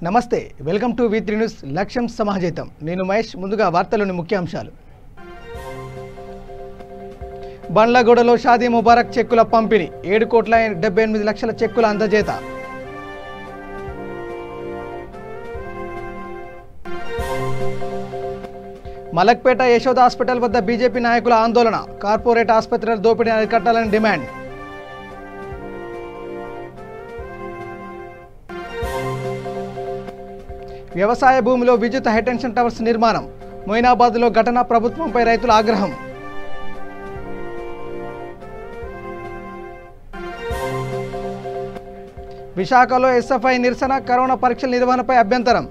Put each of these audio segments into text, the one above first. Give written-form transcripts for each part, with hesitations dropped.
నమస్తే, welcome to వి3 news లక్ష్యం సమాజేతం. నేను మహేష్. ముందుగా వార్తలోని ముఖ్యాంశాలు. బండ్లగూడలో షాదీ ముబారక్ చెక్కుల పంపిణీ, 7,78,00,000 చెక్కుల అందజేత. మలక్పేట యశోద హాస్పిటల్ వద్ద బీజేపీ నాయకుల ఆందోళన, కార్పొరేట్ ఆసుపత్రుల దోపిడీ అరికట్టాలని డిమాండ్. వ్యవసాయ భూమిలో విద్యుత్ హైటెన్షన్ టవర్స్ నిర్మాణం, మొయినాబాద్లో ఘటన, ప్రభుత్వంపై రైతుల ఆగ్రహం. విశాఖలో ఎస్ఎఫ్ఐ నిరసన, కరోనా పరీక్షల నిర్వహణపై అభ్యంతరం.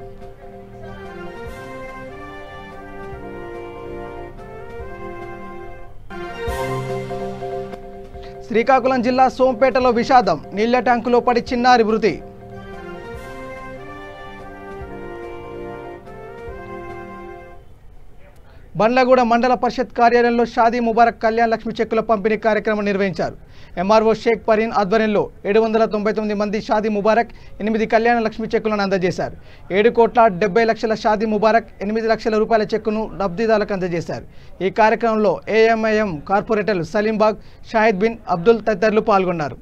శ్రీకాకుళం జిల్లా సోంపేటలో విషాదం, నీళ్ల ట్యాంకులో పడి చిన్నారి మృతి. బండ్లగూడ మండల పరిషత్ కార్యాలయంలో షాదీ ముబారక్ కళ్యాణ్ లక్ష్మి చెక్కుల పంపిణీ కార్యక్రమం నిర్వహించారు. ఎంఆర్ఓ షేక్ పరీన్ ఆధ్వర్యంలో 799 మంది షాదీ ముబారక్ 8 కళ్యాణ లక్ష్మి చెక్కులను అందజేశారు. 7,70,00,000 షాదీ ముబారక్ 8 లక్షల రూపాయల చెక్కును లబ్ధిదారులకు అందజేశారు. ఈ కార్యక్రమంలో ఏఎంఐఎం కార్పొరేటర్లు సలీంబాగ్, షాహిద్ బిన్ అబ్దుల్ తదితరులు పాల్గొన్నారు.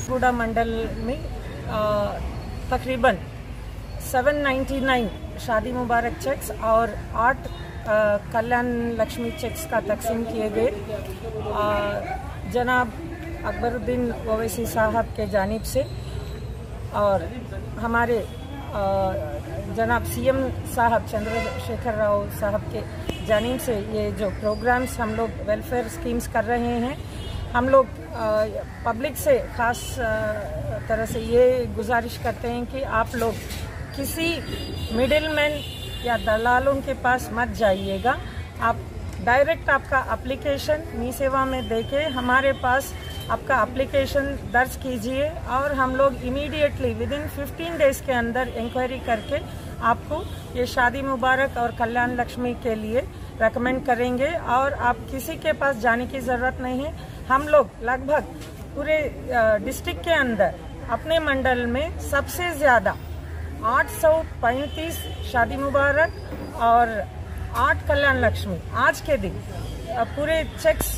गूड़ा मंडल में तकरीबन 799 शादी मुबारक चेक्स और 8 कल्याण लक्ष्मी चेक्स का तकसीम किए गए. जनाब अकबरुद्दीन ओवैसी साहब के जानिब से और हमारे जनाब सीएम साहब चंद्रशेखर राव साहब के जानिब से ये जो प्रोग्राम्स हम लोग वेलफेयर स्कीम्स कर रहे हैं, हम लोग पब्लिक से ख़ास तरह से ये गुजारिश करते हैं कि आप लोग किसी मिडिलमैन या दलालों के पास मत जाइएगा. आप डायरेक्ट आपका एप्लीकेशन मी सेवा में देके हमारे पास आपका एप्लीकेशन दर्ज कीजिए और हम लोग इमीडिएटली विदिन 15 डेज़ के अंदर इंक्वायरी करके आपको ये शादी मुबारक और कल्याण लक्ष्मी के लिए रेकमेंड करेंगे. और आप किसी के पास जाने की ज़रूरत नहीं है. हम लोग लगभग पूरे डिस्ट्रिक्ट के अंदर अपने मंडल में सबसे ज़्यादा 835 शादी मुबारक और 8 कल्याण लक्ष्मी आज के दिन पूरे चेक्स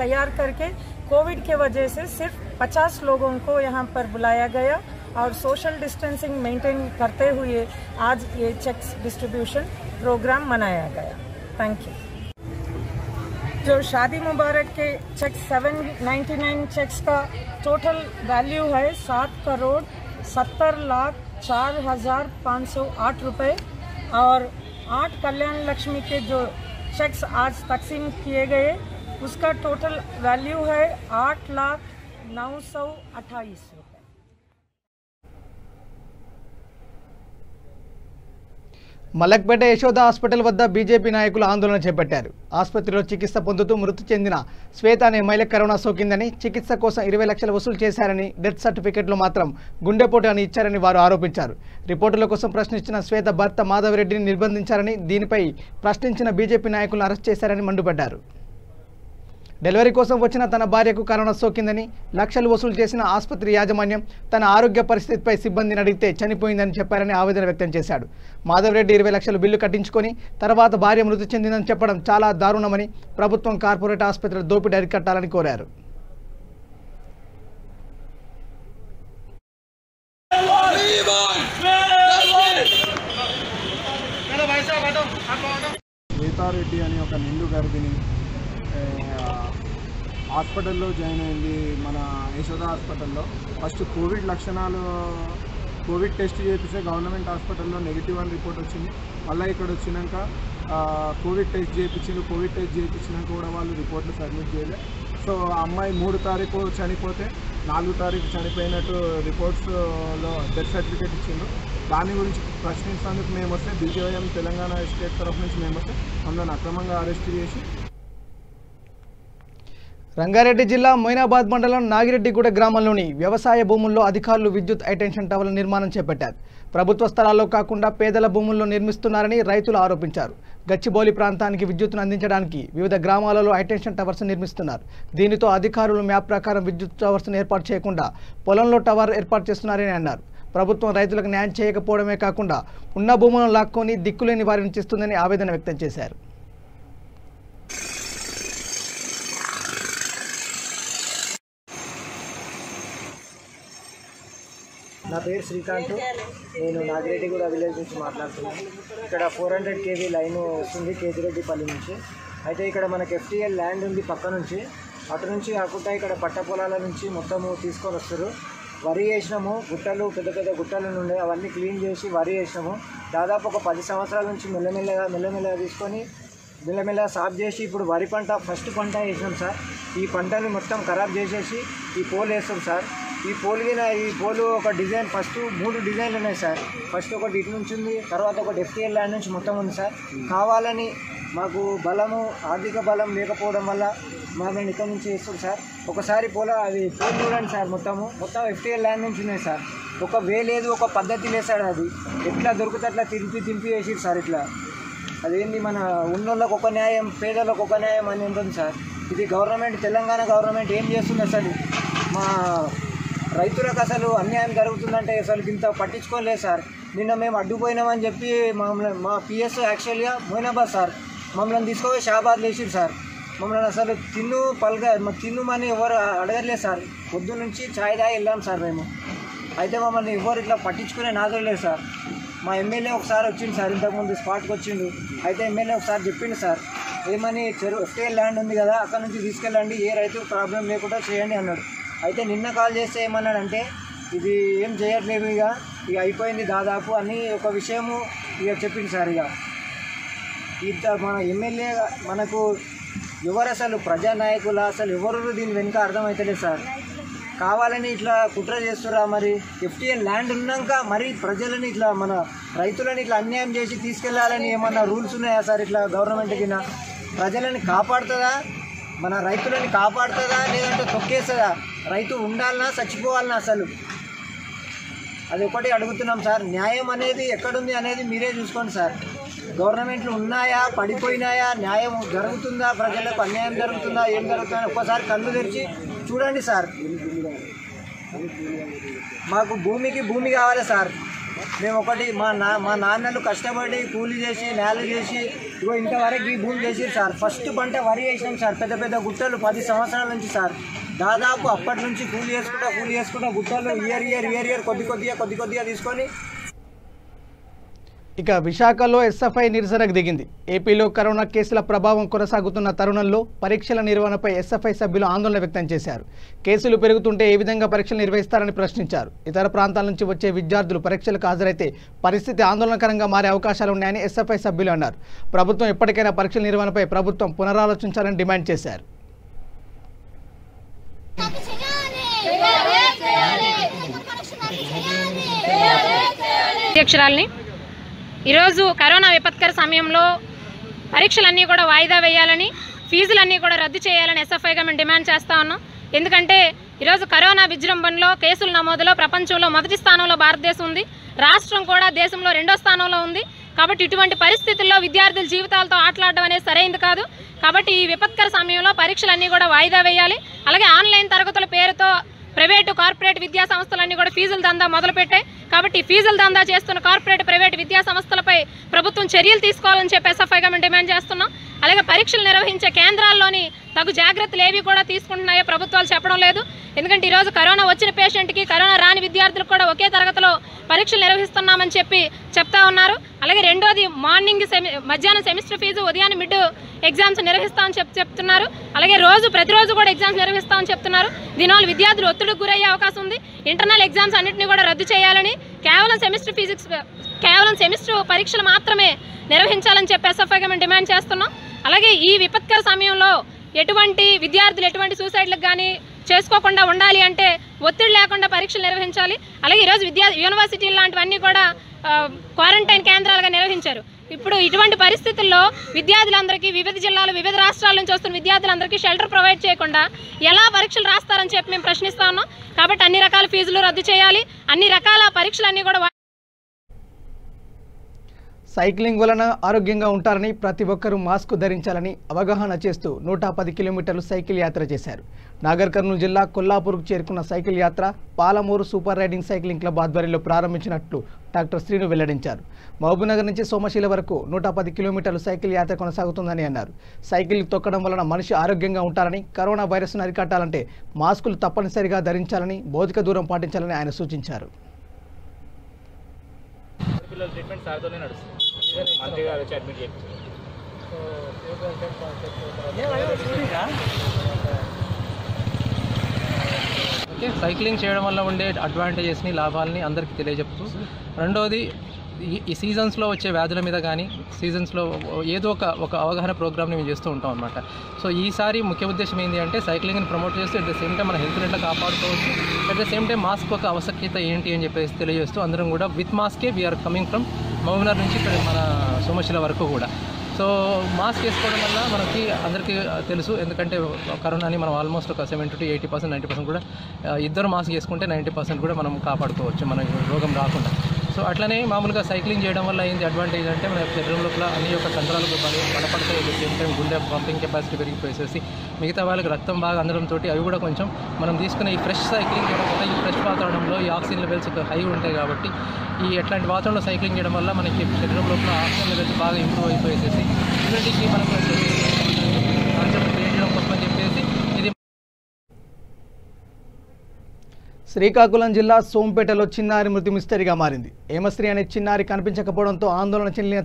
तैयार करके कोविड के वजह से सिर्फ 50 लोगों को यहाँ पर बुलाया गया और सोशल डिस्टेंसिंग मेंटेन करते हुए आज ये चेक्स डिस्ट्रीब्यूशन प्रोग्राम मनाया गया. Thank you. जो शादी मुबारक के चेक्स 799 चेक्स का टोटल वैल्यू है 7,70,04,508 रुपये और 8 कल्याण लक्ष्मी के जो चेक्स आज तकसीम किए गए उसका टोटल वैल्यू है 8,09,28 रुपये. మలక్పేట యశోద హాస్పిటల్ వద్ద బీజేపీ నాయకులు ఆందోళన చేపట్టారు. ఆసుపత్రిలో చికిత్స పొందుతూ మృతి చెందిన శ్వేత అనే మహిళ కరోనా సోకిందని, చికిత్స కోసం 20 లక్షలు వసూలు చేశారని, డెత్ సర్టిఫికెట్లో మాత్రం గుండెపోటు అని ఇచ్చారని వారు ఆరోపించారు. రిపోర్టుల కోసం ప్రశ్నించిన శ్వేత భర్త మాధవరెడ్డిని నిర్బంధించారని, దీనిపై ప్రశ్నించిన బీజేపీ నాయకులను అరెస్ట్ చేశారని మండిపడ్డారు. డెలివరీ కోసం వచ్చిన తన భార్యకు కరోనా సోకిందని, లక్షలు వసూలు చేసిన ఆసుపత్రి యాజమాన్యం తన ఆరోగ్య పరిస్థితిపై సిబ్బందిని అడిగితే చనిపోయిందని చెప్పారని ఆవేదన వ్యక్తం చేశాడు. మాధవరెడ్డి 20 లక్షలు బిల్లు కట్టించుకొని తర్వాత భార్య మృతి చెందిందని చెప్పడం చాలా దారుణమని, ప్రభుత్వం కార్పొరేట్ ఆసుపత్రుల దోపిడీ అరికట్టాలని కోరారు. శ్వేతారెడ్డి అని ఒక నిండు గర్భిణి హాస్పిటల్లో జాయిన్ అయింది, మన యశోద హాస్పిటల్లో. ఫస్ట్ కోవిడ్ లక్షణాలు, కోవిడ్ టెస్ట్ చేపిస్తే గవర్నమెంట్ హాస్పిటల్లో నెగిటివ్ అని రిపోర్ట్ వచ్చింది. మళ్ళీ ఇక్కడ వచ్చినాక కోవిడ్ టెస్ట్ చేయించిండు. కోవిడ్ టెస్ట్ చేయించినాక కూడా వాళ్ళు రిపోర్ట్లు సబ్మిట్ చేయలేదు. సో ఆ అమ్మాయి 3 తారీఖు చనిపోతే 4 తారీఖు చనిపోయినట్టు రిపోర్ట్స్లో డెత్ సర్టిఫికేట్ ఇచ్చిండు. దాని గురించి ప్రశ్నించేందుకు మేము వస్తే బీజేఎం తెలంగాణ స్టేట్ తరఫు నుంచి మేము వస్తే మమ్మల్ని అక్రమంగా అరెస్ట్ చేసి. రంగారెడ్డి జిల్లా మొయినాబాద్ మండలం నాగిరెడ్డిగూడ గ్రామంలోని వ్యవసాయ భూముల్లో అధికారులు విద్యుత్ హైటెన్షన్ టవర్ల నిర్మాణం చేపట్టారు. ప్రభుత్వ స్థలాల్లో కాకుండా పేదల భూముల్లో నిర్మిస్తున్నారని రైతులు ఆరోపించారు. గచ్చిబౌలి ప్రాంతానికి విద్యుత్తును అందించడానికి వివిధ గ్రామాలలో హైటెన్షన్ టవర్స్ నిర్మిస్తున్నారు. దీనితో అధికారులు మ్యాప్ ప్రకారం విద్యుత్ టవర్స్ను ఏర్పాటు చేయకుండా పొలంలో టవర్ ఏర్పాటు చేస్తున్నారని అన్నారు. ప్రభుత్వం రైతులకు న్యాయం చేయకపోవడమే కాకుండా ఉన్న భూములను లాక్కొని దిక్కులేని వారిని చేస్తుందని ఆవేదన వ్యక్తం చేశారు. నా పేరు శ్రీకాంత్. నేను నాగిరెడ్డిగూడ విలేజ్ నుంచి మాట్లాడుతున్నాను. ఇక్కడ 400 kV లైన్ వస్తుంది కేతిరెడ్డిపల్లి నుంచి. అయితే ఇక్కడ మనకి FTL ల్యాండ్ ఉంది పక్క నుంచి, అటు నుంచి కాకుండా ఇక్కడ పట్ట పొలాల నుంచి మొత్తము తీసుకొని వస్తారు. వరి వేసినాము, గుట్టలు పెద్ద పెద్ద గుట్టలు ఉండే అవన్నీ క్లీన్ చేసి వరి వేసినాము. దాదాపు ఒక 10 సంవత్సరాల నుంచి మెల్లమెల్లగా తీసుకొని మెల్లమెల్లగా సాఫ్ చేసి ఇప్పుడు వరి పంట ఫస్ట్ పంట వేసినాం సార్. ఈ పంటని మొత్తం ఖరాబ్ చేసేసి ఈ పోల్ వేస్తాం సార్. ఈ పోలు ఒక డిజైన్, ఫస్ట్ 3 డిజైన్లు ఉన్నాయి సార్. ఫస్ట్ ఒకటి ఇటు నుంచి ఉంది, తర్వాత ఒకటి FTL ల్యాండ్ నుంచి మొత్తం ఉంది సార్. కావాలని మాకు ఆర్థిక బలం లేకపోవడం వల్ల మేము ఇక్కడ నుంచి వేస్తాం సార్. ఒకసారి పోల్ చూడండి సార్, మొత్తం FTL ల్యాండ్ నుంచి ఉన్నాయి సార్. ఒక వే లేదు, ఒక పద్ధతి లేదు సార్. అది ఎట్లా దొరికితే అట్లా తింపి వేసిరు సార్. ఇట్లా అదేంటి మన ఉన్నోళ్ళకు ఒక న్యాయం, పేదలకు ఒక న్యాయం అని ఉంటుంది సార్. ఇది గవర్నమెంట్, తెలంగాణ గవర్నమెంట్ ఏం చేస్తుంది అసలు? మా రైతులకు అసలు అన్యాయం జరుగుతుందంటే అసలు ఇంత పట్టించుకోలేదు సార్. నిన్న మేము అడ్డుపోయినామని చెప్పి మా PS యాక్చువల్గా మొయినాబాద్ సార్ మమ్మల్ని తీసుకుపోయి షాబాద్ లేచిరు సార్. మమ్మల్ని అసలు తిన్నుమని ఎవరు అడగలేదు సార్. పొద్దు నుంచి ఛాయ్ తాగి వెళ్ళాం సార్ మేము. అయితే మమ్మల్ని ఎవరు ఇట్లా పట్టించుకునే నాదలేదు సార్. మా ఎమ్మెల్యే ఒకసారి వచ్చిండు సార్, ఇంతకుముందు స్పాట్కి వచ్చిండు. అయితే ఎమ్మెల్యే ఒకసారి చెప్పిండు సార్, ఏమని FTL ల్యాండ్ ఉంది కదా అక్కడ నుంచి తీసుకెళ్ళండి, ఏ రైతు ప్రాబ్లం లేకుండా చేయండి అన్నాడు. అయితే నిన్న కాల్ చేస్తే ఏమన్నాడంటే ఇది ఏం చేయట్లేదు, ఇక అయిపోయింది దాదాపు అని ఒక విషయము చెప్పింది సార్. ఇంత మన ఎమ్మెల్యే మనకు ఎవరు అసలు ప్రజానాయకులు అసలు ఎవరు దీని వెనుక అర్థమవుతలేదు సార్. కావాలని ఇట్లా కుట్ర చేస్తురా? మరి FTL ల్యాండ్ ఉన్నాక మరి ప్రజలని ఇట్లా మన రైతులని ఇట్లా అన్యాయం చేసి తీసుకెళ్లాలని ఏమన్నా రూల్స్ ఉన్నాయా సార్? ఇట్లా గవర్నమెంట్ కింద ప్రజలని కాపాడుతుందా, మన రైతులని కాపాడుతుందా, లేదంటే తొక్కేస్తుందా? రైతు ఉండాలన్నా చచ్చిపోవాలన్నా అసలు? అది ఒకటి అడుగుతున్నాం సార్. న్యాయం అనేది ఎక్కడుంది అనేది మీరే చూసుకోండి సార్. గవర్నమెంట్లు ఉన్నాయా, పడిపోయినాయా, న్యాయం జరుగుతుందా, ప్రజలకు అన్యాయం జరుగుతుందా, ఏం జరుగుతుందా ఒక్కసారి కళ్ళు తెరిచి చూడండి సార్. మాకు భూమి కావాలి సార్. మేము ఒకటి మా నాన్నలు కష్టపడి కూలి చేసి నేల చేసి ఇంతవరకు ఈ భూమి చేసిరు సార్. ఫస్ట్ పంట వరి వేసినాం సార్, పెద్ద పెద్ద గుట్టలు 10 సంవత్సరాల నుంచి సార్. దాదాపు అప్పటి నుంచి కూలి చేసుకుంటా గుట్టలు ఇయర్ కొద్దిగా తీసుకొని. ఇక విశాఖలో SFI నిరసనకు దిగింది. ఏపీలో కరోనా కేసుల ప్రభావం కొనసాగుతున్న తరుణంలో పరీక్షల నిర్వహణపై SFI సభ్యులు ఆందోళన వ్యక్తం చేశారు. కేసులు పెరుగుతుంటే ఏ విధంగా పరీక్షలు నిర్వహిస్తారని ప్రశ్నించారు. ఇతర ప్రాంతాల నుంచి వచ్చే విద్యార్థులు పరీక్షలకు హాజరైతే పరిస్థితి ఆందోళనకరంగా మారే అవకాశాలు ఉన్నాయని SFI సభ్యులు అన్నారు. ప్రభుత్వం ఎప్పటికైనా పరీక్షల నిర్వహణపై ప్రభుత్వం పునరాలోచించాలని డిమాండ్ చేశారు. ఈరోజు కరోనా విపత్కర సమయంలో పరీక్షలన్నీ కూడా వాయిదా వేయాలని, ఫీజులన్నీ కూడా రద్దు చేయాలని SFIగా మేము డిమాండ్ చేస్తూ ఉన్నాం. ఎందుకంటే ఈరోజు కరోనా విజృంభణలో కేసుల నమోదులో ప్రపంచంలో మొదటి స్థానంలో భారతదేశం ఉంది. రాష్ట్రం కూడా దేశంలో 2వ స్థానంలో ఉంది. కాబట్టి ఇటువంటి పరిస్థితుల్లో విద్యార్థుల జీవితాలతో ఆటలాడడం అనేది సరైంది కాదు. కాబట్టి ఈ విపత్కర సమయంలో పరీక్షలన్నీ కూడా వాయిదా వేయాలి. అలాగే ఆన్లైన్ తరగతుల పేరుతో ప్రైవేటు కార్పొరేట్ విద్యా సంస్థలన్నీ కూడా ఫీజుల దందా మొదలుపెట్టాయి. కాబట్టి ఫీజుల దందా చేస్తున్న కార్పొరేట్ ప్రైవేట్ విద్యా సంస్థలపై ప్రభుత్వం చర్యలు తీసుకోవాలని చెప్పి ఎస్ఎఫ్ఐగా మేము డిమాండ్ చేస్తున్నాం. అలాగే పరీక్షలు నిర్వహించే కేంద్రాల్లోని తగు జాగ్రత్తలు ఏవి కూడా తీసుకుంటున్నాయో ప్రభుత్వాలు చెప్పడం లేదు. ఎందుకంటే ఈరోజు కరోనా వచ్చిన పేషెంట్కి కరోనా రాని విద్యార్థులకు కూడా ఒకే తరగతిలో పరీక్షలు నిర్వహిస్తున్నామని చెప్పి చెప్తా ఉన్నారు. అలాగే రెండోది మార్నింగ్ మధ్యాహ్నం సెమిస్టర్ ఫీజు, ఉదయాన్నే మిడ్ ఎగ్జామ్స్ నిర్వహిస్తామని చెప్తున్నారు. అలాగే ప్రతిరోజు కూడా ఎగ్జామ్స్ నిర్వహిస్తామని చెప్తున్నారు. దీనివల్ల విద్యార్థులు ఒత్తిడికి గురయ్యే అవకాశం ఉంది. ఇంటర్నల్ ఎగ్జామ్స్ అన్నింటినీ కూడా రద్దు చేయాలని, కేవలం సెమిస్టర్ పరీక్షలు మాత్రమే నిర్వహించాలని చెప్పి ఎస్ఎఫ్ఐగా మేము డిమాండ్ చేస్తున్నాం. అలాగే ఈ విపత్కర సమయంలో విద్యార్థులు ఎటువంటి సూసైడ్లకు కానీ చేసుకోకుండా ఉండాలి అంటే ఒత్తిడి లేకుండా పరీక్షలు నిర్వహించాలి. అలాగే ఈరోజు యూనివర్సిటీలు లాంటివన్నీ కూడా క్వారంటైన్ కేంద్రాలుగా నిర్వహించారు. ఇప్పుడు ఇటువంటి పరిస్థితుల్లో విద్యార్థులందరికీ వివిధ జిల్లాలు వివిధ రాష్ట్రాల నుంచి వస్తున్న విద్యార్థులందరికీ షెల్టర్ ప్రొవైడ్ చేయకుండా ఎలా పరీక్షలు రాస్తారని చెప్పి మేము ప్రశ్నిస్తా ఉన్నాం. కాబట్టి అన్ని రకాల ఫీజులు రద్దు చేయాలి, అన్ని రకాల పరీక్షలన్నీ కూడా. సైక్లింగ్ వలన ఆరోగ్యంగా ఉంటారని, ప్రతి ఒక్కరూ మాస్క్ ధరించాలని అవగాహన చేస్తూ 110 కిలోమీటర్లు సైకిల్ యాత్ర చేశారు. నాగర్ కర్నూలు జిల్లా కొల్లాపూర్కు చేరుకున్న సైకిల్ యాత్ర Palamuru super riding cycling club ఆధ్వర్యంలో ప్రారంభించినట్లు డాక్టర్ శ్రీను వెల్లడించారు. మహబూబ్నగర్ నుంచి సోమశీల వరకు 110 కిలోమీటర్లు సైకిల్ యాత్ర కొనసాగుతుందని అన్నారు. సైకిల్ తొక్కడం వలన మనిషి ఆరోగ్యంగా ఉంటారని, కరోనా వైరస్ను అరికట్టాలంటే మాస్కులు తప్పనిసరిగా ధరించాలని, భౌతిక దూరం పాటించాలని ఆయన సూచించారు. ట్రీట్మెంట్ సాగుతూనే నడుస్తుంది. మంత్రి గారు వచ్చి అడ్మిట్ చేయించారు. ఓకే, సైక్లింగ్ చేయడం వల్ల ఉండే అడ్వాంటేజెస్ని, లాభాలని అందరికీ తెలియజెప్తూ, రెండోది ఈ సీజన్స్లో వచ్చే వ్యాధుల మీద కానీ సీజన్స్లో ఏదో ఒక అవగాహన ప్రోగ్రామ్ని మేము చేస్తూ ఉంటాం అనమాట. సో ఈసారి ముఖ్య ఉద్దేశం ఏంటి అంటే సైక్లింగ్ని ప్రమోట్ చేస్తూ అట్ ద సేమ్ టైం మన హెల్త్ని ఎట్లా కాపాడుకోవచ్చు, at the same time mask ఒక ఆవశ్యకత ఏంటి అని చెప్పేసి తెలియజేస్తూ అందరం కూడా విత్ మాస్కే వీఆర్ కమింగ్ ఫ్రమ్ మహబూబ్నగర్ నుంచి ఇక్కడ మన సోమశిల వరకు కూడా. సో మాస్క్ వేసుకోవడం వల్ల మనకి అందరికీ తెలుసు, ఎందుకంటే కరోనాని మనం ఆల్మోస్ట్ ఒక 70 to 80%, 90% కూడా ఇద్దరు మాస్క్ వేసుకుంటే 90% కూడా మనం కాపాడుకోవచ్చు మన రోగం రాకుండా. సో అట్లనే మామూలుగా సైక్లింగ్ చేయడం వల్ల ఏంటి అడ్వాంటేజ్ అంటే మన శరీరం లోపల అన్ని యొక్క కండరాలకు బలపడతాయి. సేమ్ టైం గుండె పంపింగ్ కెపాసిటీ పెరిగిపోయేసి మిగతా వాళ్ళకి రక్తం బాగా అందడంతో అవి కూడా కొంచెం మనం తీసుకునే ఈ ఫ్రెష్ సైక్లింగ్ చేయడం వల్ల ఈ ఫ్రెష్ వాతావరణంలో ఈ ఆక్సిజన్ లెవెల్స్ హై ఉంటాయి. కాబట్టి ఈ ఎట్లాంటి వాతావరణంలో సైక్లింగ్ చేయడం వల్ల మనకి శరీరం లోపల ఆక్సిజన్ లెవెల్స్ బాగా ఇంప్రూవ్ అయిపోయేసి ఇమ్యూనిటీకి మనకు కాన్సెప్ట్ క్రియేట్ చేయడం కోసం అని చెప్పేసి ఇది. శ్రీకాకుళం జిల్లా సోంపేటలో చిన్నారి మృతి మిస్టరీగా మారింది. హేమశ్రీ అనే చిన్నారి కనిపించకపోవడంతో ఆందోళన చెందిన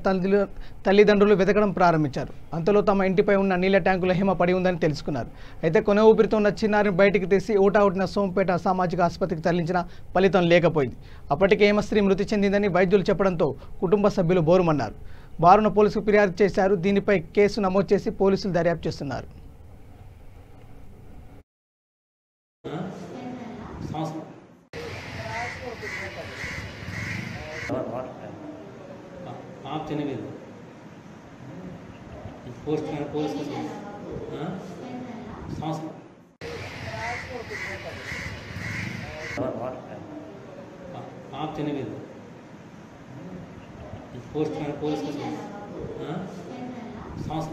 తల్లిదండ్రులు వెతకడం ప్రారంభించారు. అంతలో తమ ఇంటిపై ఉన్న నీళ్ల ట్యాంకులో హేమ పడి ఉందని తెలుసుకున్నారు. అయితే కొన ఊపిరితో ఉన్న చిన్నారిని బయటికి తీసి ఊటావుటిన సోంపేట సామాజిక ఆసుపత్రికి తరలించిన ఫలితం లేకపోయింది. అప్పటికే హేమశ్రీ మృతి చెందిందని వైద్యులు చెప్పడంతో కుటుంబ సభ్యులు బోరుమన్నారు. బారున పోలీసుకు ఫిర్యాదు చేశారు. దీనిపై కేసు నమోదు చేసి పోలీసులు దర్యాప్తు చేస్తున్నారు. आप चने में फोर्स का सांस आप चने में फोर्स का सांस.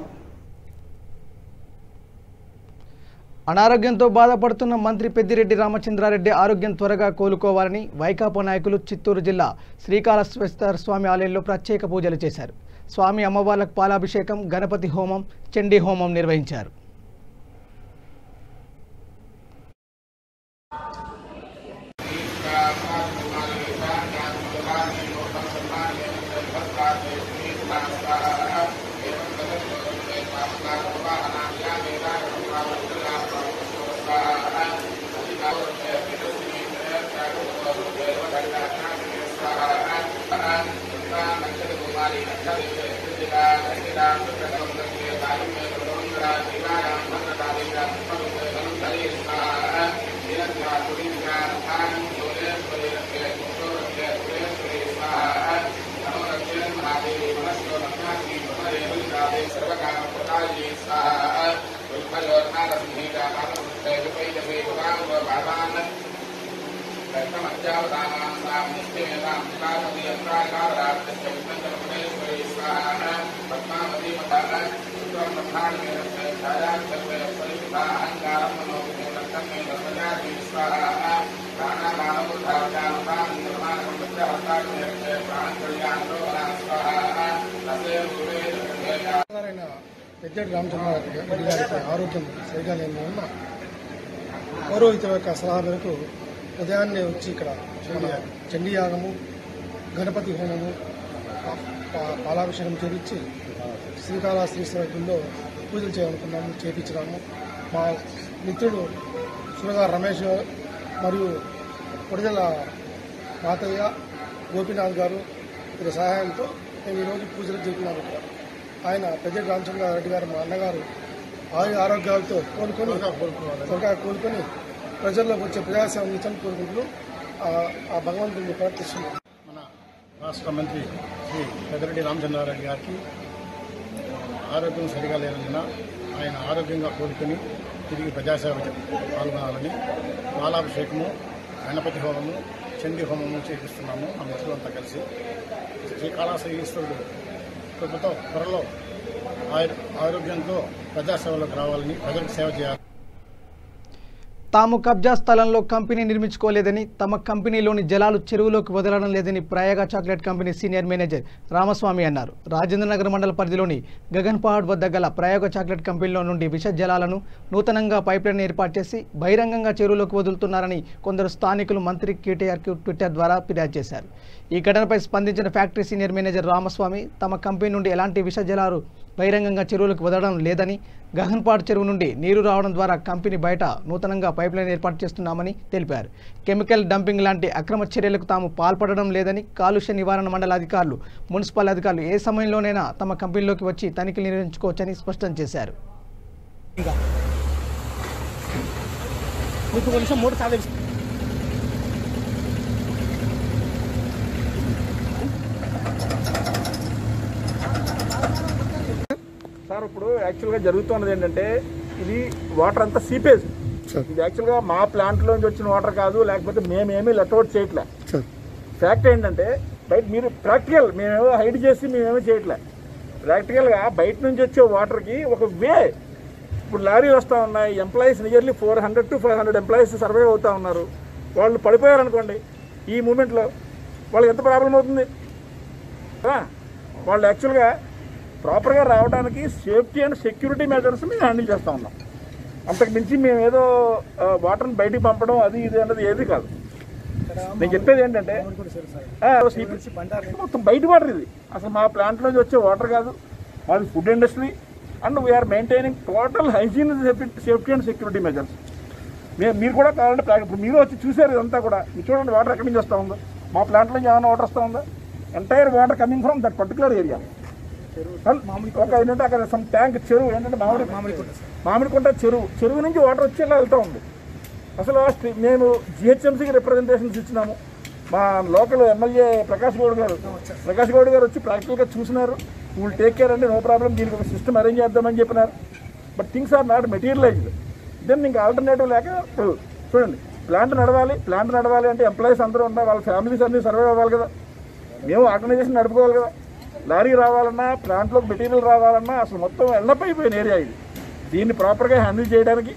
అనారోగ్యంతో బాధపడుతున్న మంత్రి పెద్దిరెడ్డి రామచంద్రారెడ్డి ఆరోగ్యం త్వరగా కోలుకోవాలని వైకాపా నాయకులు చిత్తూరు జిల్లా శ్రీకాళహస్తీశ్వర స్వామి ఆలయంలో ప్రత్యేక పూజలు చేశారు. స్వామి అమ్మవార్లకు పాలాభిషేకం, గణపతి హోమం, చండీ హోమం నిర్వహించారు. పెద్దటి రామచంద్రారెడ్డి గారికి ఆరోగ్యం సరిగా లేని వల్ల పౌరోహితుల యొక్క సలహా మేరకు ఉదయాన్నే వచ్చి ఇక్కడ చండీ యాగము, గణపతి హోమము, పాలాభిషేకం చేపించి శ్రీకాళహస్తీశ్వర గుడిలో పూజలు చేయాలనుకున్నాము, చేపించినాము. మా మిత్రుడు సురగా రమేష్ మరియు కొడిదల మాతయ్య, గోపీనాథ్ గారు వీరి సహాయంతో మేము ఈరోజు పూజలు జరిపినాము. ఇక్కడ ఆయన పెద్దటి రామచంద్రారెడ్డి గారు మా అన్నగారు ఆరోగ్యాలతో త్వరగా కోలుకొని ప్రజల్లోకి వచ్చే ప్రజాసేవ నిత్యం కోరుకుంటూ ఆ భగవంతుడిని ప్రార్థిస్తున్నాం. మన రాష్ట్ర మంత్రి శ్రీ పెద్దిరెడ్డి రామచంద్రారెడ్డి గారికి ఆరోగ్యం సరిగా లేనందున ఆయన ఆరోగ్యంగా కోలుకొని తిరిగి ప్రజాసేవ పాల్గొనాలని పాలాభిషేకము, గణపతి హోమము, చండీ హోమము చేపిస్తున్నాము. ఆ మిత్రులంతా కలిసి శ్రీకాళహస్తీశ్వరుడు కృపతో త్వరలో ఆరోగ్యంతో ప్రజాసేవలోకి రావాలని, ప్రజలకు సేవ చేయాలి. తాము కబ్జా స్థలంలో కంపెనీ నిర్మించుకోలేదని, తమ కంపెనీలోని జలాలు చెరువులోకి వదలడం లేదని Prayaga chocolate company senior manager Ramaswamy అన్నారు. రాజేంద్రనగర్ మండల పరిధిలోని గగన్పహాడ్ వద్ద గల ప్రయాగ చాక్లెట్ కంపెనీలో నుండి విష జలాలను నూతనంగా పైప్లైన్ ఏర్పాటు చేసి బహిరంగంగా చెరువులోకి వదులుతున్నారని కొందరు స్థానికులు మంత్రి కేటీఆర్కి ట్విట్టర్ ద్వారా ఫిర్యాదు చేశారు. ఈ ఘటనపై స్పందించిన ఫ్యాక్టరీ సీనియర్ మేనేజర్ రామస్వామి తమ కంపెనీ నుండి ఎలాంటి విష జలాలు బహిరంగంగా చెరువులకు వదలడం లేదని, గగన్పహాడ్ చెరువు నుండి నీరు రావడం ద్వారా కంపెనీ బయట నూతనంగా పైప్లైన్ ఏర్పాటు చేస్తున్నామని తెలిపారు. కెమికల్ డంపింగ్ లాంటి అక్రమ చర్యలకు తాము పాల్పడడం లేదని, కాలుష్య నివారణ మండల అధికారులు, మున్సిపల్ అధికారులు ఏ సమయంలోనైనా తమ కంపెనీలోకి వచ్చి తనిఖీలు నిర్వహించుకోవచ్చని స్పష్టం చేశారు. సార్, ఇప్పుడు యాక్చువల్గా జరుగుతున్నది ఏంటంటే ఇది వాటర్ అంతా సీపేజ్. ఇది యాక్చువల్గా మా ప్లాంట్లోంచి వచ్చిన వాటర్ కాదు, లేకపోతే మేమేమీ లెట్అవుట్ చేయట్లే. ఫ్యాక్ట్ ఏంటంటే బయట మీరు ప్రాక్టికల్ మేమేమో హైడ్ చేసి మేమేమో చేయట్లే. ప్రాక్టికల్గా బయట నుంచి వచ్చే వాటర్కి ఒక వే. ఇప్పుడు లారీలు వస్తూ ఉన్నాయి, employees nearly 400 to 500 employees survive అవుతూ ఉన్నారు. వాళ్ళు పడిపోయారు అనుకోండి, ఈ మూమెంట్లో వాళ్ళకి ఎంత ప్రాబ్లం అవుతుంది? వాళ్ళు యాక్చువల్గా ప్రాపర్గా రావడానికి సేఫ్టీ అండ్ సెక్యూరిటీ మెజర్స్ మేము హ్యాండిల్ చేస్తూ ఉన్నాం. అంతకు మించి మేము ఏదో వాటర్ని బయటికి పంపడం అది ఇది అన్నది ఏది కాదు. నేను చెప్పేది ఏంటంటే మొత్తం బయట వాటర్ ఇది అసలు మా ప్లాంట్లోంచి వచ్చే వాటర్ కాదు, మాది food industry and we are maintaining total hygiene, safety and security measures. మీరు కూడా కావాలంటే ఇప్పుడు మీరు వచ్చి చూసారు ఇదంతా కూడా. మీరు చూడండి వాటర్ ఎక్కడి నుంచి వస్తూ ఉందో. మా ప్లాంట్లోంచి ఏమైనా వాటర్ వస్తూ ఉందా? Entire water coming from that particular area. ఒక ఏంటంటే అక్కడ సమ్ ట్యాంక్ చెరువు ఏంటంటే మామిడికుంట చెరువు నుంచి వాటర్ వచ్చేలా వెళ్తూ ఉంది. అసలు మేము జిహెచ్ఎంసీకి రిప్రజెంటేషన్స్ ఇచ్చినాము. మా లోకల్ ఎమ్మెల్యే ప్రకాష్ గౌడ్ గారు వచ్చి ప్రాక్టికల్గా చూసినారు. విల్ టేక్ కేర్ అండి, నో ప్రాబ్లం, దీనికి ఒక సిస్టమ్ అరేంజ్ చేద్దామని చెప్పినారు. But things are not materialized. Then ఇంకా ఆల్టర్నేటివ్ లేక చూడండి, ప్లాంట్ నడవాలి అంటే ఎంప్లాయీస్ అందరూ ఉన్నారు, వాళ్ళ ఫ్యామిలీస్ అన్నీ సర్వైవ్ అవ్వాలి కదా. మేము ఆర్గనైజేషన్ నడుపుకోవాలి కదా. లారీ రావాలన్నా, ప్లాంట్లోకి మెటీరియల్ రావాలన్నా అసలు మొత్తం ఎల్లపైపోయిన ఏరియా ఇది. దీన్ని ప్రాపర్గా హ్యాండిల్ చేయడానికి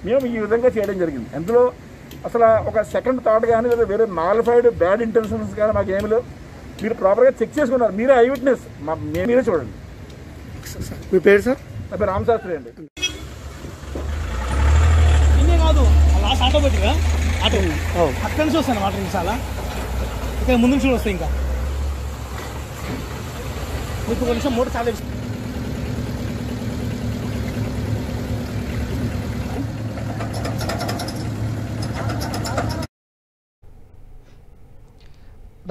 మేము ఈ విధంగా చేయడం జరిగింది. అందులో అసలు ఒక సెకండ్ థాట్ కానీ లేదా వేరే మాలిఫైడ్ బ్యాడ్ ఇంటెన్షన్స్ కానీ మాకు ఏమి లేవు. మీరు ప్రాపర్గా చెక్ చేసుకున్నారు, మీరే ఐ విట్నెస్, మీరే చూడండి. మీ పేరు సార్? నా పేరు రామశాస్త్రి అండి. కాదు లాస్ట్ ఆటోమేటిక్గా అక్కడి నుంచి వస్తాను వాటర్ చాలా ఇక్కడ ముందు నుంచి వస్తాయి. ఇంకా మీకు కొంచెం మూడు చాలా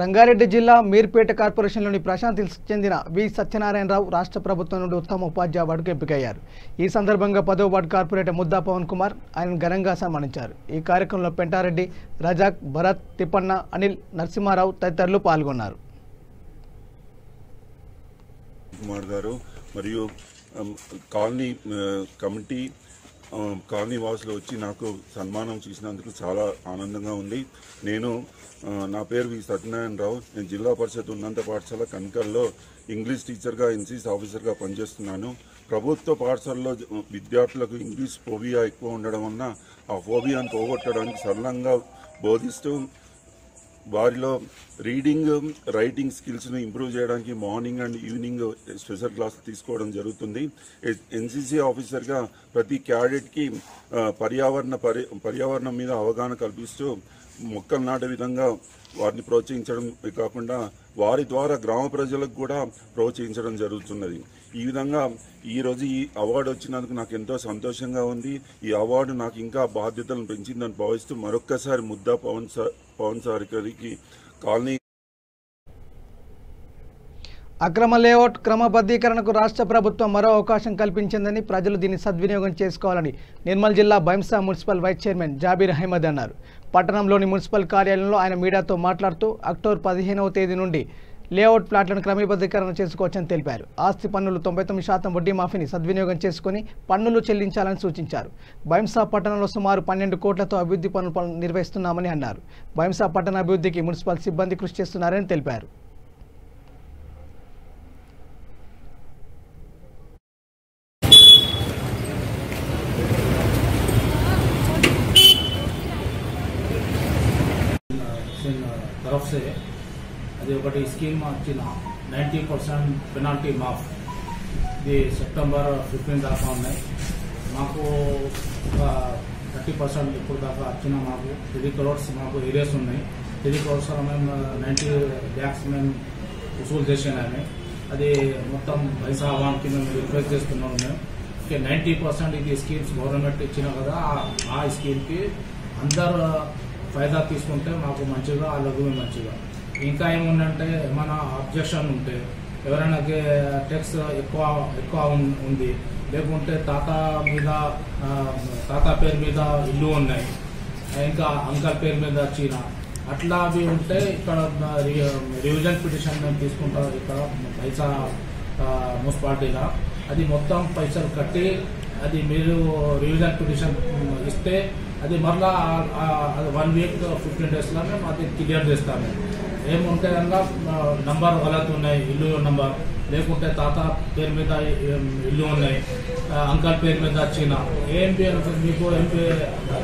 రంగారెడ్డి జిల్లా మీర్పేట కార్పొరేషన్లోని ప్రశాంతి చెందిన వి సత్యనారాయణరావు రాష్ట్ర ప్రభుత్వం నుండి ఉత్తమ ఉపాధ్యాయ అవార్డుకు ఎంపికయ్యారు. ఈ సందర్భంగా 10వ వార్డు కార్పొరేటర్ ముద్దా పవన్ కుమార్ ఆయన ఘనంగా సన్మానించారు. ఈ కార్యక్రమంలో పెంటారెడ్డి, రజాక్, భరత్, తిప్పన్న, అనిల్, నరసింహారావు తదితరులు పాల్గొన్నారు. కుమార్ గారు మరియు కాలనీ కమిటీ, కాలనీ వాసులు వచ్చి నాకు సన్మానం చేసినందుకు చాలా ఆనందంగా ఉంది. నా పేరు వి సత్యనారాయణరావు. నేను జిల్లా పరిషత్ ఉన్నత పాఠశాల కనకల్లో ఇంగ్లీష్ టీచర్గా, ఎన్సీసీ ఆఫీసర్గా పనిచేస్తున్నాను. ప్రభుత్వ పాఠశాలలో విద్యార్థులకు ఇంగ్లీష్ ఫోబియా ఎక్కువ ఉండడం వలన ఆ ఫోబియాను పోగొట్టడానికి సరళంగా బోధిస్తూ వారిలో రీడింగ్ రైటింగ్ స్కిల్స్ను ఇంప్రూవ్ చేయడానికి మార్నింగ్ అండ్ ఈవినింగ్ స్పెషల్ క్లాసులు తీసుకోవడం జరుగుతుంది. ఎన్సీసీ ఆఫీసర్గా ప్రతి క్యాడెట్కి పర్యావరణం మీద అవగాహన కల్పిస్తూ మొక్కలు నాటే విధంగా వారిని ప్రోత్సహించడం కాకుండా వారి ద్వారా గ్రామ ప్రజలకు కూడా ప్రోత్సహించడం జరుగుతున్నది. ఈ విధంగా ఈరోజు ఈ అవార్డు వచ్చినందుకు నాకు ఎంతో సంతోషంగా ఉంది. ఈ అవార్డు నాకు ఇంకా బాధ్యతలను పెంచిందని భావిస్తూ మరొక్కసారి ముద్దా పవన్ సార్ గారికి కాలనీ అక్రమ లేఅవుట్ క్రమబద్ధీకరణకు రాష్ట్ర ప్రభుత్వం మరో అవకాశం కల్పించిందని ప్రజలు దీన్ని సద్వినియోగం చేసుకోవాలని నిర్మల్ జిల్లా Bhainsa municipal vice chairman Jabir Ahmed అన్నారు. పట్టణంలోని మున్సిపల్ కార్యాలయంలో ఆయన మీడియాతో మాట్లాడుతూ అక్టోబర్ 15వ తేదీ నుండి లేఅవుట్ ప్లాట్లను క్రమబద్ధీకరణ చేసుకోవచ్చని తెలిపారు. ఆస్తి పన్నులు 99% వడ్డీ మాఫీని సద్వినియోగం చేసుకుని పన్నులు చెల్లించాలని సూచించారు. బైంసా పట్టణంలో సుమారు 12 కోట్లతో అభివృద్ధి పనులు నిర్వహిస్తున్నామని అన్నారు. బైంసా పట్టణ అభివృద్ధికి మున్సిపల్ సిబ్బంది కృషి చేస్తున్నారని తెలిపారు. तरफ से అది ఒకటి స్కీమ్ వచ్చిన 90% పెనాల్టీ మాఫ్ ఇది సెప్టెంబర్ 15 దాకా ఉన్నాయి. మాకు 30% ఇప్పుడు దాకా వచ్చిన మాకు 3 crores మాకు ఏరియాస్ ఉన్నాయి. 3 crores మేము 90 lakhs మేము వసూలు చేసినామే. అది మొత్తం పైసా అవాన్కి మేము రిక్వెస్ట్ చేస్తున్నాము. మేము 90% ఇది స్కీమ్స్ గవర్నమెంట్ ఇచ్చిన కదా, ఆ స్కీమ్కి అందరు ఫైదా తీసుకుంటే మాకు మంచిగా, వాళ్ళకు మంచిగా. ఇంకా ఏముందంటే ఏమైనా అబ్జెక్షన్ ఉంటే ఎవరైనా ట్యాక్స్ ఎక్కువ ఉంది, లేకుంటే తాత పేరు మీద ఇల్లు ఉన్నాయి, ఇంకా అంకల్ పేరు మీద వచ్చిన అట్లా అవి ఉంటే ఇక్కడ రివిజన్ పిటిషన్ మేము తీసుకుంటాం. ఇక్కడ పైసా మున్సిపాలిటీగా అది మొత్తం పైసలు కట్టి అది మీరు రివిజన్ పిటిషన్ ఇస్తే అది మరలా 1 week 15 daysలో మేము అది క్లియర్ చేస్తాము. ఏముంటే అలా నంబర్ గలత్ ఉన్నాయి, ఇల్లు నంబర్, లేకుంటే తాత పేరు మీద ఇల్లు ఉన్నాయి, అంకల్ పేరు మీద వచ్చిన ఏంటి మీకు ఏంటి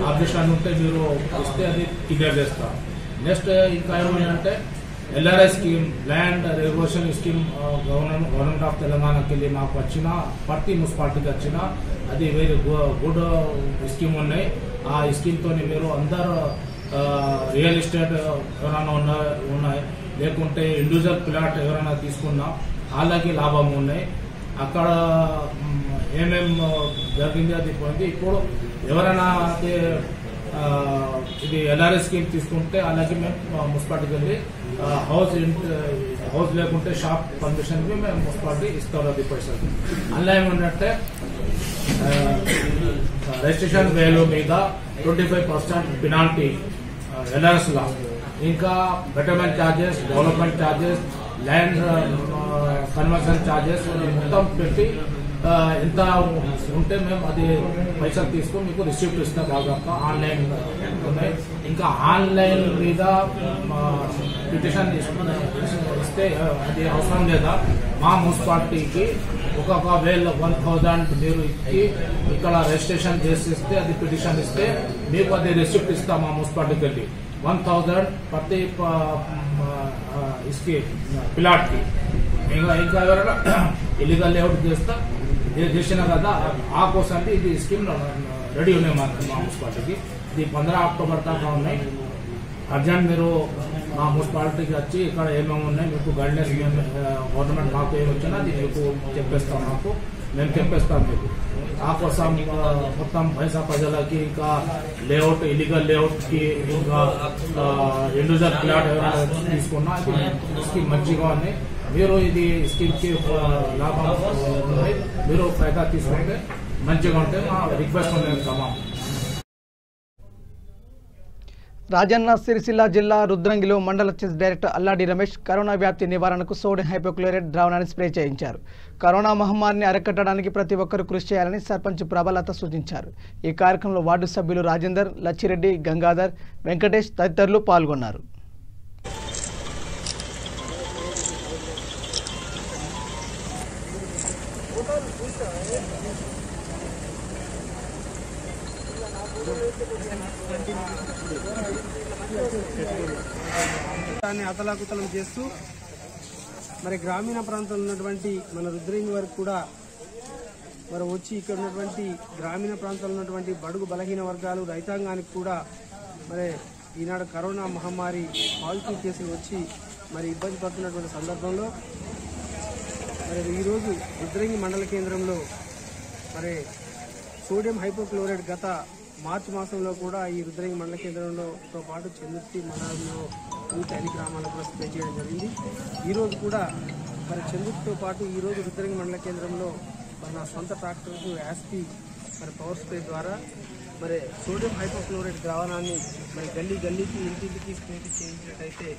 ఆబ్జెక్షన్ ఉంటే మీరు ఇస్తే అది క్లియర్ చేస్తాం. నెక్స్ట్ ఇంకా ఏమంటే LRI scheme, land regulation scheme government of తెలంగాణకి వెళ్ళి మాకు వచ్చిన ప్రతి మున్సిపాలిటీకి వచ్చిన అది వెరీ గుడ్ స్కీమ్ ఉన్నాయి. ఆ స్కీమ్తో మీరు అందరు రియల్ ఎస్టేట్ ఎవరైనా ఉన్నాయి, లేకుంటే ఇండివిజువల్ ప్లాట్ ఎవరైనా తీసుకున్నా వాళ్ళకి లాభం ఉన్నాయి. అక్కడ ఏమేమి జరిగింది అది పోయింది. ఇప్పుడు ఎవరైనా ఇది LRI స్కీమ్ తీసుకుంటే అలాగే మేము మున్సిపాలిటీకి వెళ్ళి హౌస్ లేకుంటే షాప్ పర్మిషన్కి మేము మున్సిపాలిటీ ఇస్తాం. అది పైసలు అందులో ఏమన్నట్టే రిజిస్ట్రేషన్ వాల్యూ మీద 25% పెనాల్టీ LRS లా, ఇంకా betterment charges, development charges, land conversion charges మొత్తం పెట్టి ఎంత ఉంటే మేము అది పైసలు తీసుకొని మీకు రిసిప్ట్ ఇస్తాం. బాగా ఆన్లైన్ ఉన్నాయి. ఇంకా ఆన్లైన్ మీద పిటిషన్ ఇస్తే అది అవసరం లేదా, మా మున్సిపాలిటీకి ఒక్కొక్క 1,000 మీరు ఇచ్చి ఇక్కడ రిజిస్ట్రేషన్ చేసిస్తే అది పిటిషన్ ఇస్తే మీకు అది రిసిప్ట్ ఇస్తాం. మా మున్సిపాలిటీకి వెళ్ళి 1,000 ప్రతి ఇస్కి ప్లాట్కి. ఇంకా ఎవరైనా ఇల్లీగల్ లేఅవుట్ చేసినా కదా, ఆ కోసం ఇది స్కీమ్ రెడీ ఉన్నాయి మా మున్సిపాలిటీకి. ఇది 15 అక్టోబర్ దాకా ఉన్నాయి. అర్జెంట్ మీరు మా మున్సిపాలిటీకి వచ్చి ఇక్కడ ఏమేమి ఉన్నాయి మీకు గైడ్లైన్స్ గవర్నమెంట్ మాకు ఏమి వచ్చినా అది మీకు చెప్పేస్తాం. మేము చెప్పేస్తాం మీకు. ఆ కోసం మొత్తం పైసా ప్రజలకి, ఇంకా లేఅవుట్ ఇల్లీగల్ లేఅవుట్కి, ఇంకా ఇండివిజువల్ ప్లాట్ ఎవరైనా తీసుకున్నా ఇది స్కీమ్ మంచిగా ఉన్నాయి. మీరు ఇది స్కీమ్కి లాభం ఉన్నాయి, మీరు ఫైదా తీసుకుంటే మంచిగా ఉంటే మా రిక్వెస్ట్ ఉన్నాయి. తమాం. రాజన్న సిరిసిల్ల జిల్లా రుద్రంగిలో మండల చెస్ డైరెక్టర్ అల్లాడి రమేష్ కరోనా వ్యాప్తి నివారణకు సోడియం హైపోక్లోరైడ్ ద్రావణాన్ని స్ప్రే చేయించారు. కరోనా మహమ్మారిని అరికట్టడానికి ప్రతి ఒక్కరూ కృషి చేయాలని సర్పంచ్ ప్రభలత సూచించారు. ఈ కార్యక్రమంలో వార్డు సభ్యులు రాజేందర్, లచ్చిరెడ్డి, గంగాధర్, వెంకటేష్ తదితరులు పాల్గొన్నారు. దాన్ని అతలాకుతలం చేస్తూ మరి గ్రామీణ ప్రాంతంలో ఉన్నటువంటి మన రుద్రేంగి వరకు కూడా మరి వచ్చి ఇక్కడ ఉన్నటువంటి గ్రామీణ ప్రాంతాల్లో ఉన్నటువంటి బడుగు బలహీన వర్గాలు రైతాంగానికి కూడా మరి ఈనాడు కరోనా మహమ్మారి పాజిటివ్ కేసులు వచ్చి మరి ఇబ్బంది పడుతున్నటువంటి సందర్భంలో మరి ఈరోజు రుద్రేంగి మండల కేంద్రంలో మరి సోడియం హైపోక్లోరైడ్ గత మార్చి మాసంలో కూడా ఈ రుద్రేంగి మండల కేంద్రంలోతో పాటు చందుర్తి మండలంలో పూర్తి అన్ని గ్రామాలకు కూడా స్ప్రే చేయడం జరిగింది. ఈరోజు కూడా మరి చందుర్తితో పాటు ఈరోజు రుద్రేంగి మండల కేంద్రంలో మన సొంత ట్రాక్టర్స్ యాస్పీ మరి పవర్ స్ప్రే ద్వారా మరి సోడియం హైపోక్లోరైడ్ ద్రావణాన్ని మరి గల్లీకి ఇంటింటికి స్ప్రే చేయించినట్టయితే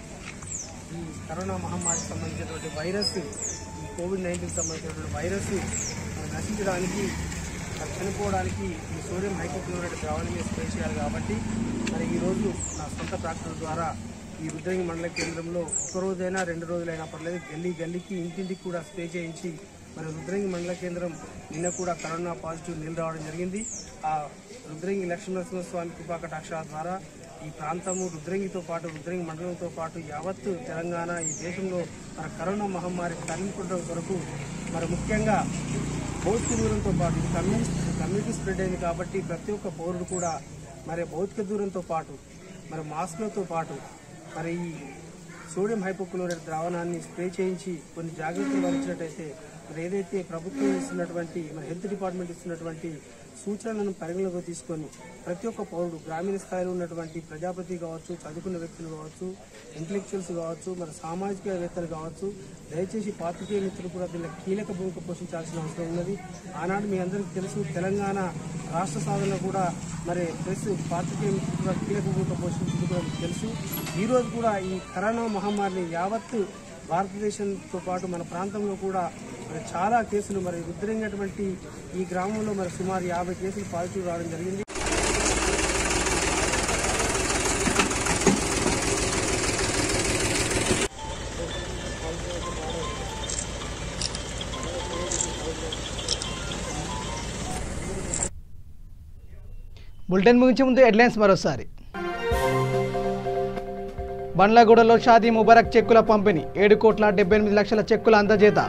ఈ కరోనా మహమ్మారికి సంబంధించినటువంటి వైరస్, ఈ కోవిడ్-19 సంబంధించినటువంటి వైరస్ నశించడానికి చనిపోవడానికి ఈ సోడియం హైపోక్లోరైడ్ ద్రావణాన్ని స్ప్రే చేయాలి. కాబట్టి మరి ఈరోజు నా సొంత ట్రాక్టర్ ద్వారా ఈ రుద్రేంగి మండల కేంద్రంలో ఒక్కరోజైనా 2 రోజులైనా పర్లేదు గల్లీకి ఇంటింటికి కూడా స్ప్రే చేయించి మరి రుద్రేంగి మండల కేంద్రం నిన్న కూడా కరోనా పాజిటివ్ నీళ్ళు రావడం జరిగింది. ఆ రుద్రేంగి లక్ష్మీనరసింహస్వామి కృపాకటాక్షాల ద్వారా ఈ ప్రాంతము రుద్రేంగితో పాటు రుద్రేంగి మండలంతో పాటు యావత్ తెలంగాణ ఈ దేశంలో మన కరోనా మహమ్మారి తరిమికొట్టడం కొరకు మరి ముఖ్యంగా భౌతిక దూరంతో పాటు ఇది కమ్యూనిటీ స్ప్రెడ్ అయింది కాబట్టి ప్రతి ఒక్క పౌరుడు కూడా మరి భౌతిక దూరంతో పాటు మరి మాస్కులతో పాటు మరి ఈ సోడియం హైపోక్లోరైడ్ ద్రావణాన్ని స్ప్రే చేయించి కొన్ని జాగ్రత్తలు వహించినట్టయితే మరి ఏదైతే ప్రభుత్వం ఇస్తున్నటువంటి మన హెల్త్ డిపార్ట్మెంట్ ఇస్తున్నటువంటి సూచనలను పరిగణలోకి తీసుకొని ప్రతి ఒక్క పౌరుడు గ్రామీణ స్థాయిలో ఉన్నటువంటి ప్రజాపతి కావచ్చు, చదువుకున్న వ్యక్తులు కావచ్చు, ఇంటలెక్చువల్స్ కావచ్చు, మన సామాజికవేత్తలు కావచ్చు, దయచేసి పాత్రికేయ మిత్రులు కూడా దీనిలో కీలక భూమిక పోషించాల్సిన అవసరం ఉన్నది. ఆనాడు మీ అందరికీ తెలుసు తెలంగాణ రాష్ట్ర సాధనలో కూడా మరి ప్రెస్ పాత్రికేయ మిత్రులు కూడా కీలక భూమిక పోషించింది కూడా తెలుసు. ఈరోజు కూడా ఈ కరోనా మహమ్మారిని యావత్తు భారతదేశంతో పాటు మన ప్రాంతంలో కూడా మరి చాలా కేసులు మరి రుద్రేంగినటువంటి ఈ గ్రామంలో మరి సుమారు 50 కేసులు పాజిటివ్ రావడం జరిగింది. బులెటిన్ ముగించే ముందు హెడ్లైన్స్ మరోసారి. బండ్లగూడలో షాదీ ముబారక్ చెక్కుల పంపిణీ, 7,78,00,000 చెక్కుల అందజేత.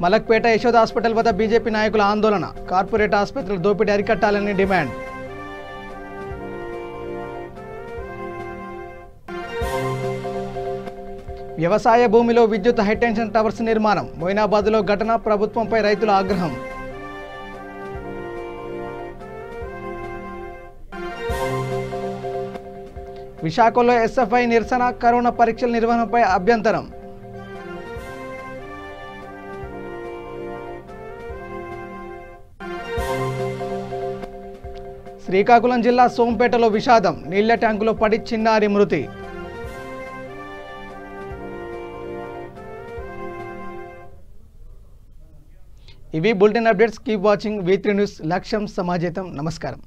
మలక్పేట యశోద హాస్పిటల్ వద్ద బీజేపీ నాయకుల ఆందోళన, కార్పొరేట్ ఆసుపత్రుల దోపిడీ అరికట్టాలని డిమాండ్. వ్యవసాయ భూమిలో విద్యుత్ హైటెన్షన్ టవర్స్ నిర్మాణం, మొయినాబాద్లో ఘటన, ప్రభుత్వంపై రైతుల ఆగ్రహం. విశాఖలో ఎస్ఎఫ్ఐ నిరసన, కరోనా పరీక్షల నిర్వహణపై అభ్యంతరం. శ్రీకాకుళం జిల్లా సోంపేటలో విషాదం, నీళ్ల ట్యాంకులో పడి చిన్నారి మృతి. ఇవి bulletin updates. Keep watching V3 news. లక్ష్యం సమాజేతం. నమస్కారం.